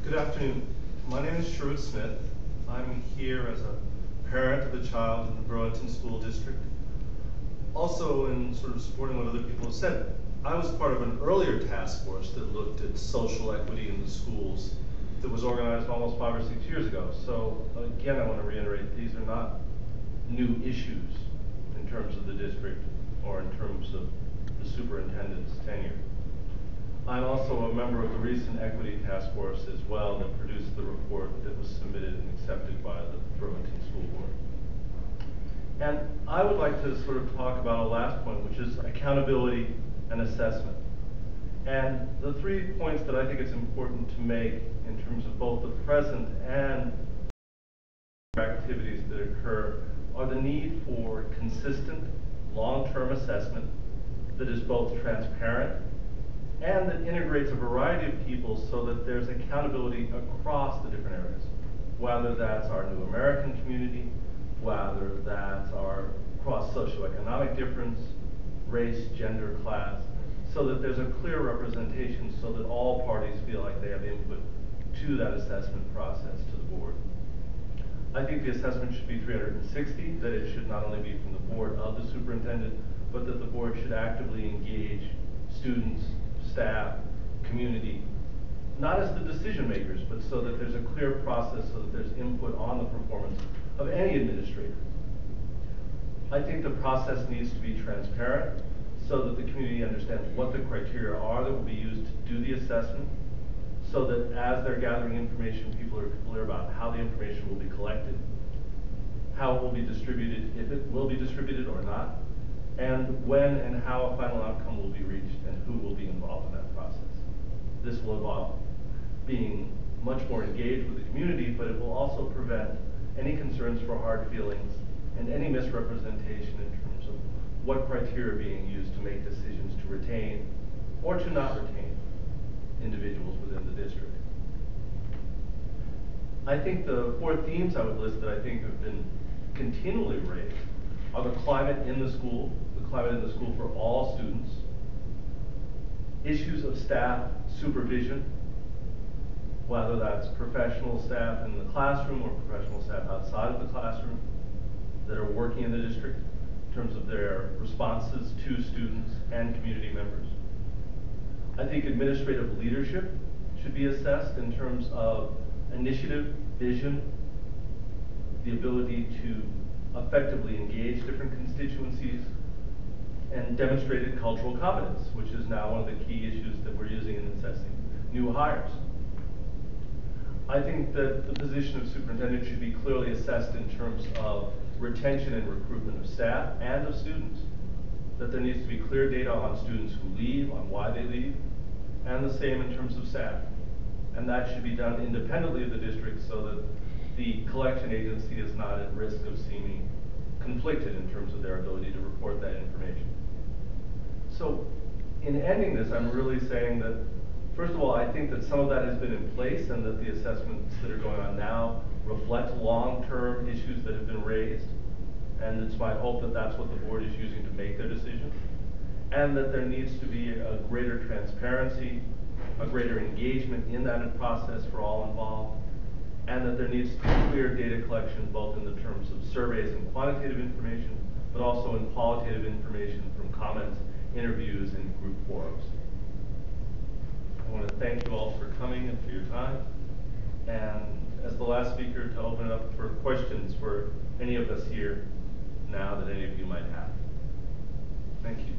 Good afternoon. My name is Sherwood Smith. I'm here as a parent of a child in the Burlington School District. Also, in sort of supporting what other people have said, I was part of an earlier task force that looked at social equity in the schools that was organized almost 5 or 6 years ago. So again, I want to reiterate, these are not new issues in terms of the district or in terms of the superintendent's tenure. I'm also a member of the recent Equity Task Force as well that produced the report that was submitted and accepted by the Burlington School Board. And I would like to sort of talk about a last point, which is accountability and assessment. And the 3 points that I think it's important to make in terms of both the present and activities that occur are the need for consistent long-term assessment that is both transparent and that integrates a variety of people so that there's accountability across the different areas, whether that's our New American community, whether that's our cross socioeconomic difference, race, gender, class, so that there's a clear representation so that all parties feel like they have input to that assessment process to the board. I think the assessment should be 360, that it should not only be from the board of the superintendent, but that the board should actively engage students, staff, community, not as the decision makers, but so that there's a clear process so that there's input on the performance of any administrator. I think the process needs to be transparent so that the community understands what the criteria are that will be used to do the assessment, so that as they're gathering information, people are clear about how the information will be collected, how it will be distributed, if it will be distributed or not, and when and how a final outcome will be reached and who will be involved in that process. This will involve being much more engaged with the community, but it will also prevent any concerns for hard feelings and any misrepresentation in terms of what criteria are being used to make decisions to retain or to not retain individuals within the district. I think the 4 themes I would list that I think have been continually raised are the climate in the school, the climate in the school for all students, issues of staff supervision, whether that's professional staff in the classroom or professional staff outside of the classroom that are working in the district in terms of their responses to students and community members. I think administrative leadership should be assessed in terms of initiative, vision, the ability to effectively engage different constituencies, and demonstrated cultural competence, which is now one of the key issues that we're using in assessing new hires. I think that the position of superintendent should be clearly assessed in terms of retention and recruitment of staff and of students, that there needs to be clear data on students who leave, on why they leave, and the same in terms of staff. And that should be done independently of the district so that the collection agency is not at risk of seeming conflicted in terms of their ability to report that information. So in ending this, I'm really saying that, first of all, I think that some of that has been in place and that the assessments that are going on now reflect long-term issues that have been raised. And it's my hope that that's what the board is using to make their decision. And that there needs to be a greater transparency, a greater engagement in that process for all involved, and that there needs to be clear data collection both in the terms of surveys and quantitative information, but also in qualitative information from comments, interviews, and group forums. I want to thank you all for coming and for your time. And as the last speaker, to open it up for questions for any of us here now that any of you might have. Thank you.